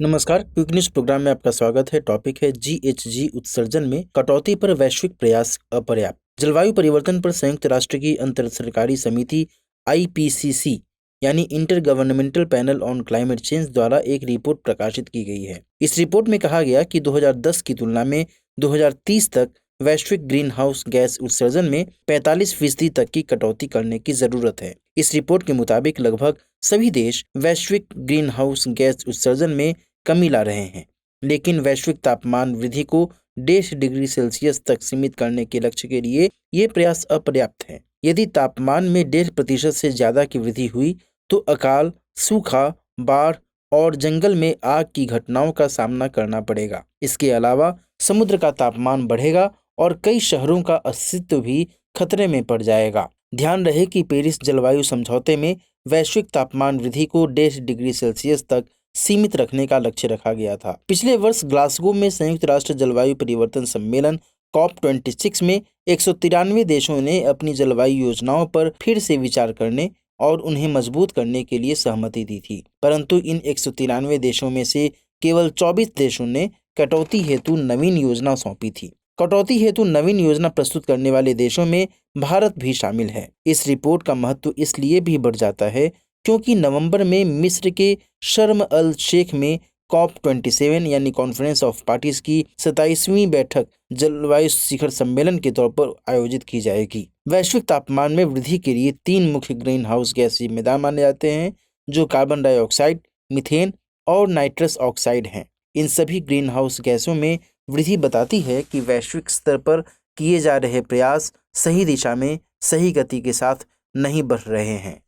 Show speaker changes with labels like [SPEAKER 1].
[SPEAKER 1] नमस्कार, quick news programme में आपका स्वागत है। टॉपिक है जीएचजी उत्सर्जन में कटौती पर वैश्विक प्रयास अपर्याप्त। जलवायु परिवर्तन पर संयुक्त राष्ट्र की अंतर सरकारी समिति आईपीसीसी यानी inter governmental panel on climate change द्वारा एक रिपोर्ट प्रकाशित की गई है। इस रिपोर्ट में कहा गया कि 2010 की तुलना में 2030 तक वैश्विक ग्रीन हाउस गैस उत्सर्जन में 45% तक की कटौती करने की जरूरत है। इस रिपोर्ट के मुताबिक लगभग सभी देश वैश्विक ग्रीन हाउस गैस उत्सर्जन में कमी ला रहे हैं, लेकिन वैश्विक तापमान वृद्धि को 1.5 डिग्री सेल्सियस तक सीमित करने के लक्ष्य के लिए ये प्रयास अपर्याप्त है। यदि तापमान में 1.5% से ज्यादा की वृद्धि हुई तो अकाल, सूखा, बाढ़ और जंगल में आग की घटनाओं का सामना करना पड़ेगा। इसके अलावा समुद्र का तापमान बढ़ेगा और कई शहरों का अस्तित्व भी खतरे में पड़ जाएगा। ध्यान रहे कि पेरिस जलवायु समझौते में वैश्विक तापमान वृद्धि को 1.5 डिग्री सेल्सियस तक सीमित रखने का लक्ष्य रखा गया था। पिछले वर्ष ग्लासगो में संयुक्त राष्ट्र जलवायु परिवर्तन सम्मेलन COP26 में 193 देशों ने अपनी जलवायु योजनाओं पर फिर से विचार करने और उन्हें मजबूत करने के लिए सहमति दी थी, परंतु इन 193 देशों में से केवल 24 देशों ने कटौती हेतु नवीन योजना सौंपी थी। कटौती हेतु नवीन योजना प्रस्तुत करने वाले देशों में भारत भी शामिल है। इस रिपोर्ट का महत्व इसलिए भी बढ़ जाता है क्योंकि नवंबर में मिस्र के शर्म अल शेख में COP27 यानी कॉन्फ्रेंस ऑफ पार्टीज की 27वीं बैठक जलवायु शिखर सम्मेलन के तौर पर आयोजित की जाएगी। वैश्विक तापमान में वृद्धि के लिए 3 मुख्य ग्रीन हाउस गैस जिम्मेदार माने जाते हैं, जो कार्बन डाइऑक्साइड, मीथेन और नाइट्रस ऑक्साइड हैं। इन सभी ग्रीन हाउस गैसों में वृद्धि बताती है कि वैश्विक स्तर पर किए जा रहे प्रयास सही दिशा में सही गति के साथ नहीं बढ़ रहे हैं।